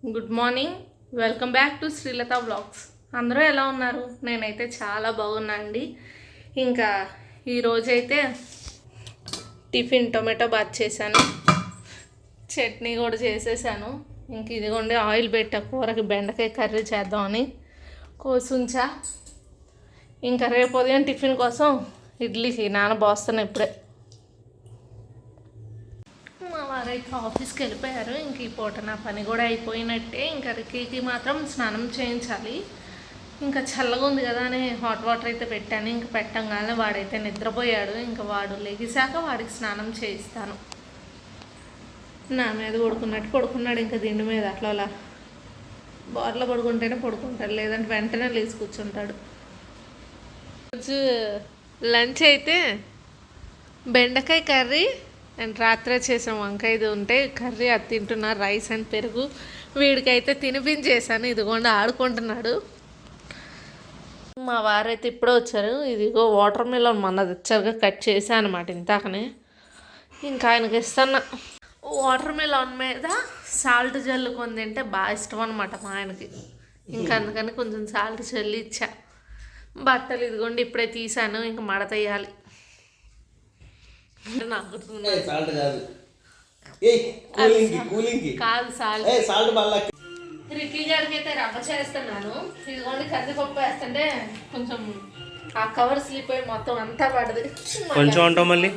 Good morning, welcome back to Srilatha blogs. అందరూ ఎలా ఉన్నారు? నేనైతే చాలా బాగున్నా అండి. ఇంకా ఈరోజైతే టిఫిన్ టొమాటో బాత్ చేశాను, చట్నీ కూడా చేసేసాను. ఇంక ఇదిగోండి ఆయిల్ పెట్టా కూరకి బెండకాయ కర్రీ చేద్దామని కోసుంచా. ఇంకా రేపు ఉదయం టిఫిన్ కోసం ఇడ్లీకి నానబోస్తాను ఇప్పుడే. మా వారైతే ఆఫీస్కి వెళ్ళిపోయారు. ఇంక ఈ పూట నా పని కూడా అయిపోయినట్టే. ఇంకా రిక్కీకి మాత్రం స్నానం చేయించాలి. ఇంకా చల్లగా ఉంది కదా అని హాట్ వాటర్ అయితే పెట్టాను. ఇంక పెట్టంగానే వాడైతే నిద్రపోయాడు. ఇంకా వాడు లెగిసాక వాడికి స్నానం చేయిస్తాను. నా మీద పడుకున్నాడు. ఇంకా దిండు మీద అట్లా బోర్లో పడుకుంటేనే పడుకుంటాడు, లేదంటే వెంటనే లేచి కూర్చుంటాడు. రోజు లంచ్ అయితే బెండకాయ కర్రీ అండ్ రాత్రే చేసిన వంకాయది ఉంటే కర్రీ అది తింటున్నారు, రైస్ అండ్ పెరుగు. వీడికైతే తినిపించేసాను, ఇదిగోండి ఆడుకుంటున్నాడు. మా వారైతే ఇప్పుడే వచ్చారు. ఇదిగో వాటర్ మిలన్ మొన్న తెచ్చారుగా, కట్ చేశాను అనమాట ఇంతాకనే. ఇంకా ఆయనకి ఇస్తున్నా. వాటర్ మిలన్ మీద సాల్ట్ జల్లుకొని తింటే బాగా ఇష్టం అనమాట మా ఆయనకి. ఇంకా అందుకని కొంచెం సాల్ట్ చల్లి ఇచ్చా. బట్టలు ఇదిగోండి ఇప్పుడే తీసాను, ఇంకా మడతయ్యాలి. కాదు సాల్ట్. రిక్కీ గారికి అయితే రవ్వ చేస్తున్నాను. ఇదిగోండి కందిపప్పు వేస్తుంటే కొంచెం ఆ కవర్ స్లిప్ అయ్యి మొత్తం అంతా పడదు. కొంచెం అంటాం మళ్ళీ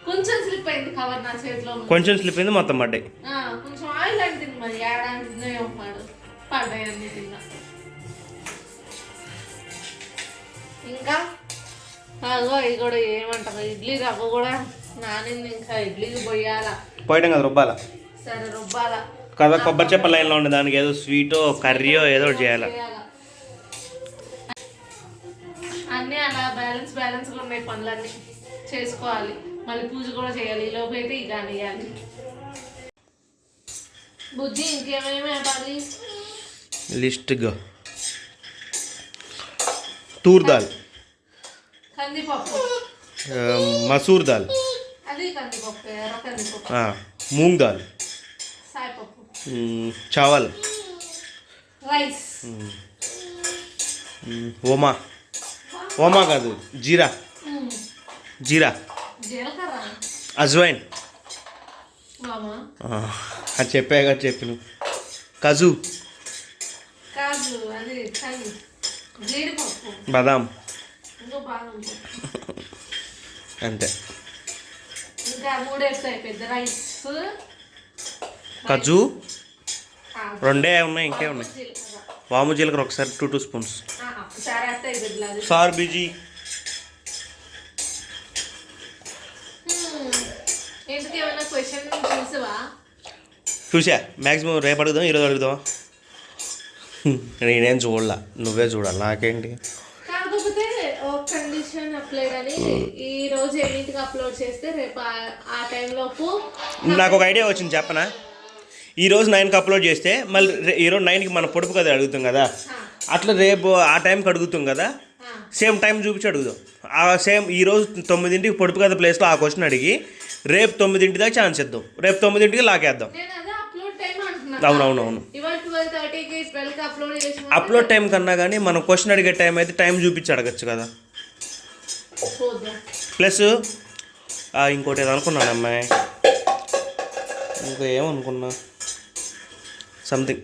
కొంచెం స్లిప్ అయింది కవర్ నా చేతిలో, కొంచెం స్లిప్ అయింది మొత్తం పడ్డాయి. కొంచెం ఆయిల్ అంటింది, మరి ఏడాంటిందో ఏమన్నాడు, పడ్డాయి అన్ని తిన్నా. ఇంకా అదో ఇది కూడా ఏమంటారు, ఇడ్లీ రవ్వ కూడా నానింది. ఇంకా ఇడ్లీకి పోయాలా, పోయటం కదా రుబ్బాలా. సరే రుబ్బాలా కదా, కొబ్బరి చెప్ప లైన్లో ఉండే దానికి ఏదో స్వీటో కర్రీయో ఏదో చేయాలి. అన్నీ అలా బ్యాలెన్స్గా ఉన్నాయి పనులన్నీ చేసుకోవాలి. మళ్ళీ పూజ కూడా చేయాలి. ఈ లోపు అయితే ఇది అనేయాలి. బుజ్జి ఇంకేమేమి వేయాలి లిస్ట్గా? తూర్ దాల్, కందిపప్పు, మసూర్ దాల్, అది కందిపప్పు, ఎర్ర కందిపప్పు, మూంగ్ దాల్, సాయిపప్పు, చావల్, రైస్, ఓమా కాదు జీరా, జీలకర్ర, అజ్వైన్, అది చెప్పా కదా చెప్పిన, కాజు, అది జీడిపప్పు, బాదాం, అంతే. ఇంకా మూడేసి అయిపోయింది. రైస్, కాజు రెండే ఉన్నాయి, ఇంకే ఉన్నాయి. వాము జీలకర్ర ఒకసారి 2 స్పూన్స్. సార్ బిజీ చూసా. మ్యాక్సిమం రేపు అడుగుదాం, ఈరోజు అడుగుదామా? నేనేం చూడాల, నువ్వే చూడాలి, నాకేంటి. కాకపోతే ఒక కండిషన్ అప్లైడ్ అని ఈ రోజు ఎన్నింటికి అప్లోడ్ చేస్తే రేపు ఆ టైంలోపు నాకు ఒక ఐడియా వచ్చింది చెప్పనా. ఈరోజు 9కి అప్లోడ్ చేస్తే మళ్ళీ ఈరోజు 9కి మన పొడుపు కదా అడుగుతాం కదా, అట్లా రేపు ఆ టైంకి అడుగుతాం కదా, సేమ్ టైం చూపించి అడుగుదాం. ఆ సేమ్ ఈరోజు 9కి పొడుపు కదా ప్లేస్లో ఆ క్వశ్చన్ అడిగి రేపు 9 దాకా ఛాన్స్ ఇద్దాం, రేపు 9కి లాకేద్దాం. అవునవునవును, అప్లోడ్ టైం కన్నా కానీ మనం క్వశ్చన్ అడిగే టైం అయితే టైం చూపించి అడగచ్చు కదా. ప్లస్ ఇంకోటి ఏదో అనుకున్నాను అమ్మాయి, ఇంకా ఏమనుకున్నా సంథింగ్.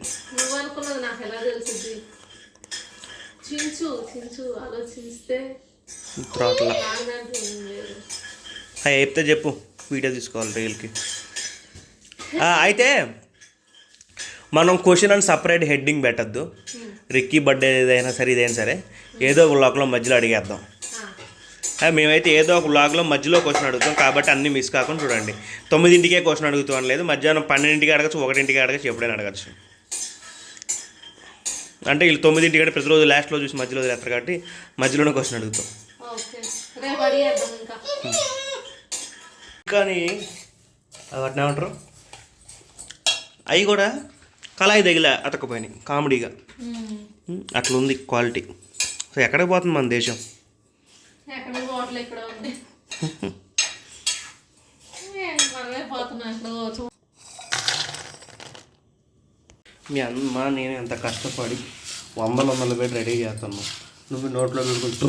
చెప్తే చెప్పు, వీడియో తీసుకోవాలి రీల్కి. అయితే మనం క్వశ్చన్ అని సపరేట్ హెడ్డింగ్ పెట్టద్దు. రిక్కీ బర్త్డే ఏదైనా సరే ఇదైనా సరే ఏదో ఒక వ్లాగ్లో మధ్యలో అడిగేద్దాం. మేమైతే ఏదో ఒక వ్లాగ్లో మధ్యలో క్వశ్చన్ అడుగుతాం కాబట్టి అన్నీ మిస్ కాకుండా చూడండి. 9కే క్వశ్చన్ అడుగుతాం అని లేదు, మధ్యాహ్నం 12కి అడగచ్చు, 1కి అడగచ్చు, ఎప్పుడైనా అడగచ్చు. అంటే వీళ్ళు 9కి అంటే ప్రతిరోజు లాస్ట్లో చూసి మధ్యలో వదిలేస్తారు కాబట్టి మధ్యలోనే క్వశ్చన్ అడుగుతాం. కానీ వాటిని ఏమంటారు, అవి కూడా కళాయి తగిలా అతకపోయినాయి కామెడీగా. అట్లా ఉంది క్వాలిటీ. సో ఎక్కడికి పోతుంది మన దేశం? మీ అమ్మ నేను ఎంత కష్టపడి వందలు పెట్టి రెడీ చేస్తాను, నువ్వు నోట్లో పెట్టుకుంటూ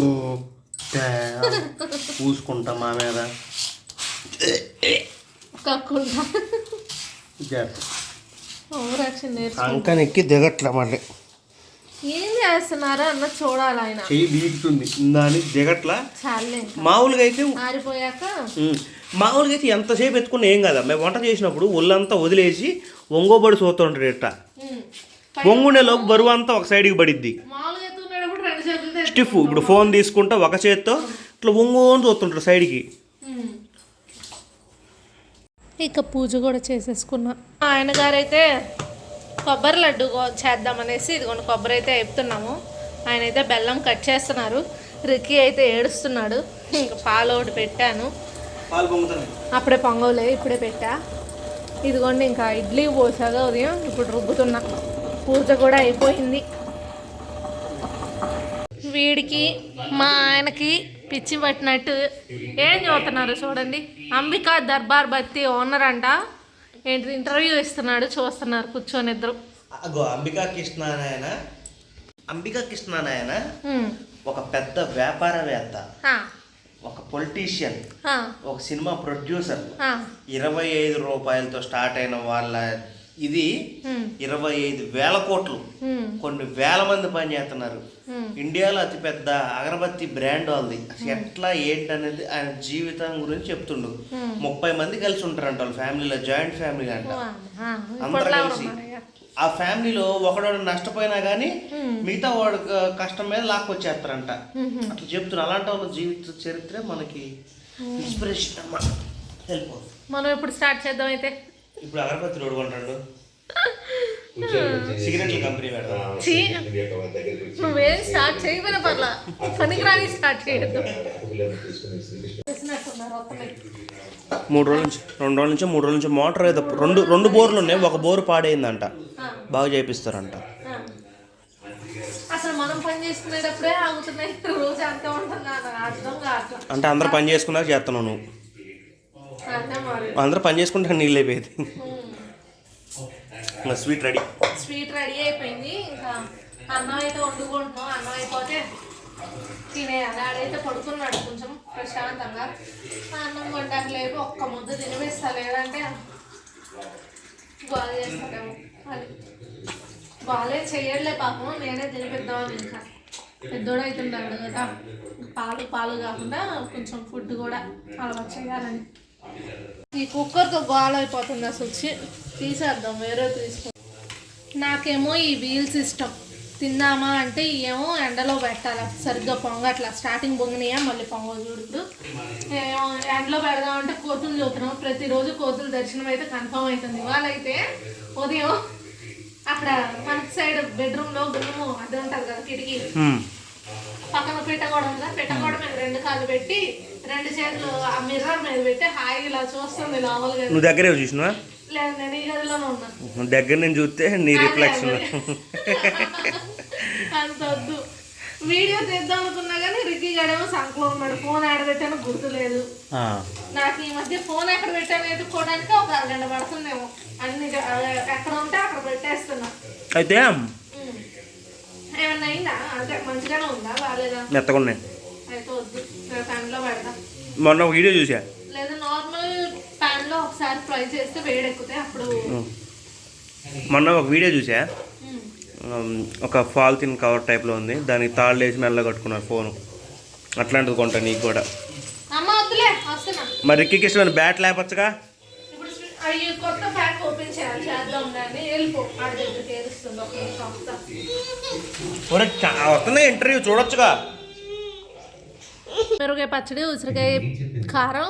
పూసుకుంటా మా మీద అంకని ఎక్కి దిగట్లే మళ్ళీ. ఏం చేస్తున్నారా అన్న చూడాలి, ఆయన చెయ్యి బీగుతుంది దాని దిగట్లా. మామూలుగా అయితే ఆరిపోయాక మామూలుగా అయితే ఎంతసేపు ఎత్తుకున్నా ఏం కదా. మేము వంట చేసినప్పుడు ఒళ్ళంతా వదిలేసి ఒంగోబడి చూస్తుంటాడు ఇట్ట. ఒంగుండేలోపు బరువు అంతా ఒక సైడ్కి పడిద్ది స్టిఫ్. ఇప్పుడు ఫోన్ తీసుకుంటా ఒక చేత్తో ఇట్లా ఒంగోని చూస్తుంటాడు సైడ్కి. ఇక పూజ కూడా చేసేసుకున్నా. ఆయన గారైతే కొబ్బరి లడ్డు చేద్దామనేసి ఇదిగోండి కొబ్బరి అయితే వేపుతున్నాము. ఆయన అయితే బెల్లం కట్ చేస్తున్నారు. రిక్కీ అయితే ఏడుస్తున్నాడు. ఇంకా పాలు ఒకటి పెట్టాను, అప్పుడే పొంగవులే ఇప్పుడే పెట్టా. ఇదిగోండి ఇంకా ఇడ్లీ పోసాగా ఉదయం, ఇప్పుడు రుబ్బుతున్నా. పూజ కూడా అయిపోయింది. వీడికి మా ఆయనకి పిచ్చి పట్టినట్టు ఏం చూస్తున్నారు చూడండి. అంబికా దర్బార్ బత్తి ఓనర్ అంట, ఏంటి ఇంటర్వ్యూ ఇస్తున్నాడు, చూస్తున్నారు కూర్చొని ఇద్దరు. అంబికా కృష్ణనాయన ఒక పెద్ద వ్యాపారవేత్త, ఒక పొలిటీషియన్, ఒక సినిమా ప్రొడ్యూసర్. 25 రూపాయలతో స్టార్ట్ అయిన వాళ్ళ ఇది 25,000 కోట్లు, కొన్ని వేల మంది పనిచేస్తున్నారు. ఇండియాలో అతిపెద్ద అగరబత్తి బ్రాండ్ వాళ్ళది. ఎట్లా ఏంటనేది ఆయన జీవితం గురించి చెప్తుండు. 30 మంది కలిసి ఉంటారంట వాళ్ళ ఫ్యామిలీలో, జాయింట్ ఫ్యామిలీ అంట. అందరూ కలిసి ఆ ఫ్యామిలీలో ఒకడు నష్టపోయినా కానీ మిగతా వాడు కష్టం మీద లాక్కొచ్చేస్తారంట. అట్లా చెప్తున్నారు. అలాంటి వాళ్ళ జీవిత చరిత్ర మనకి ఇన్స్పిరేషన్ అమ్మా. హెల్ప్ మనం ఎప్పుడు స్టార్ట్ చేద్దాం అయితే. ఇప్పుడు అగరబత్తి రోడ్డు కొంటాడు, సిగరెట్ల కంపెనీ పెడతాం. నువ్వేం స్టార్ట్ చేయకపోయినా పర్లా, పనికిరాని స్టార్ట్ చేయొద్దు. 2 రోజుల నుంచి మోటార్ ఏదో రెండు బోర్లు ఉన్నాయి, ఒక బోరు పాడైందంట, బాగా చేపిస్తారంట. అసలు మనం పని చేసుకునేటప్పుడే ఆగుతున్నాయి, రోజు అంతా ఉంటుంది అర్థం కాదు. అంటే అందరు పని చేసుకున్నాక చేస్తున్నావు నువ్వు. అందరూ పని చేసుకుంటే నీళ్ళు అయిపోయింది. స్వీట్ రెడీ అయిపోయింది. ఇంకా అన్నం అయితే వండుకుంటున్నాం. అన్నం అయిపోతే తినేయాలి. ఆడైతే పడుకున్నాడు కొంచెం ప్రశాంతంగా. అన్నం వండాక లేపు ఒక్క ముద్ద తినిపిస్తా, లేదంటే బాగా చేస్తాడేమో. అది బాగాలే చెయ్యలే పాపం, నేనే తినిపిద్దామని. ఇంకా పెద్దోడు అవుతున్నాడు కదా, పాలు కాకుండా కొంచెం ఫుడ్ కూడా అలవాటు చేయాలని. ఈ కుక్కర్తో గోల అయిపోతుంది అసలు. తీసేద్దాం, వేరే తీసుకుంటాం. నాకేమో ఈ వీల్స్ ఇష్టం. తిందామా అంటే ఏమో ఎండలో పెట్టాలి, సరిగ్గా పొంగట్లా. స్టార్టింగ్ పొంగినాయా మళ్ళీ పొంగ చూడు. ఏమో ఎండలో పెడదామంటే కోతులు చూస్తున్నాం. ప్రతిరోజు కోతులు దర్శనం అయితే కన్ఫర్మ్ అవుతుంది. ఇవాళైతే ఉదయం అక్కడ మనకి సైడ్ బెడ్రూమ్లో గుమ్మము అది ఉంటుంది కదా, కిటికీ పక్కన పెట్టకూడదు కదా, పెట్టకూడదు మీద 2 కాళ్ళు పెట్టి 2 చేతులు ఆ మిర్రర్ మీద పెట్టి హాయిగా ఇలా చూస్తుంది లోపలిగా. నువ్వు దగ్గరే చూసినా? లేదు, నేను ఈ గదిలోనే ఉన్నా. దగ్గర నేను చూస్తే నీ రిఫ్లెక్షన్. అంత వద్దు. వీడియో తీద్దాం అనుకున్నా కానీ రిక్కీ గడేమో సంకలో ఉన్నాడు. ఫోన్ ఆడ పెట్టాను గుర్తులేదు నాకు. ఈ మధ్య ఫోన్ ఎక్కడ పెట్టాను ఎత్తుకోవడానికి ఒక 1 గంట పడుతుందేమో. అన్ని ఎక్కడ ఉంటే అక్కడ పెట్టేస్తున్నా. అయితే ఏమన్నా అయిందా? అంటే మంచిగానే ఉందా, బాగాలేదా? మెత్తగా ఉన్నాయి. అయితే వద్దు, ప్యాన్లో పెడతా. మొన్న ఒక వీడియో చూసా. లేదా నార్మల్ ప్యాన్లో ఒకసారి ఫ్రై చేస్తే వేడెక్కుతాయి అప్పుడు. మొన్న ఒక వీడియో చూసా, ఒక పాలిథిన్ కవర్ టైప్లో ఉంది, దానికి తాళ్ళు వేసి మెల్ల కట్టుకున్నారు ఫోను. అట్లాంటిది కొంటా నీకు కూడా. మరి రిక్కీకి ఇష్టమైన బ్యాట్ లేపచ్చుగా. కొత్త ప్యాక్ ఓపెన్ చేయాలి, చేద్దాం కానీ వెళ్ళిపో. వస్తున్నాయి ఇంటర్వ్యూ చూడొచ్చుగా. పెరుగే పచ్చడి, ఉసిరికాయ కారం,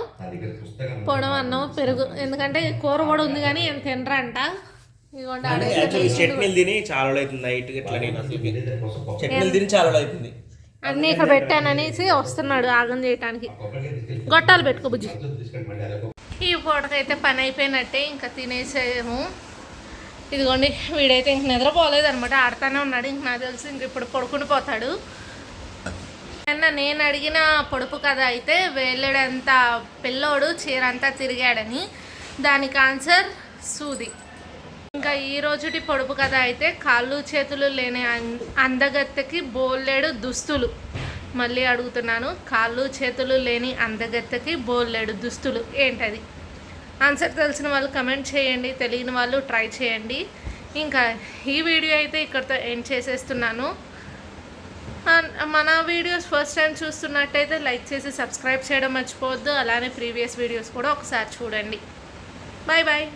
పొడం అన్నం, పెరుగు. ఎందుకంటే కూర కూడా ఉంది కానీ ఏం తినరంట. చట్నీలు తిని చాలా అవుతుంది నైట్. ఇట్లా చట్నీలు తిని చాలా అవుతుంది. అన్నీ ఇక్కడ పెట్టాననేసి వస్తున్నాడు ఆగం చేయటానికి. గొట్టాలు పెట్టుకో బుజ్జి. ఈ పూటకైతే పని అయిపోయినట్టే, ఇంకా తినేసేమో. ఇదిగోండి వీడైతే ఇంక నిద్రపోలేదు అనమాట, ఆడుతూనే ఉన్నాడు. ఇంక నాకు తెలిసి ఇంక ఇప్పుడు పడుకుని పోతాడు. నేను అడిగిన పొడుపు కథ అయితే వేళ్ళడంత పిల్లోడు చీర అంతా తిరిగాడని, దానికి ఆన్సర్ సూది. ఇంకా ఈ రోజుటి పొడుపు కథ అయితే కాళ్ళు చేతులు లేని అందగత్తెకి బోలెడు దుస్తులు. మళ్ళీ అడుగుతున్నాను, కాళ్ళు చేతులు లేని అందగత్తెకి బోలెడు దుస్తులు ఏంటది? ఆన్సర్ తెలిసిన వాళ్ళు కమెంట్ చేయండి, తెలియని వాళ్ళు ట్రై చేయండి. ఇంకా ఈ వీడియో అయితే ఇక్కడితో ఎండ్ చేసేస్తున్నాను. మన వీడియోస్ ఫస్ట్ టైం చూస్తున్నట్టయితే లైక్ చేసి సబ్స్క్రైబ్ చేయడం మర్చిపోవద్దు. అలానే ప్రీవియస్ వీడియోస్ కూడా ఒకసారి చూడండి. Bye bye.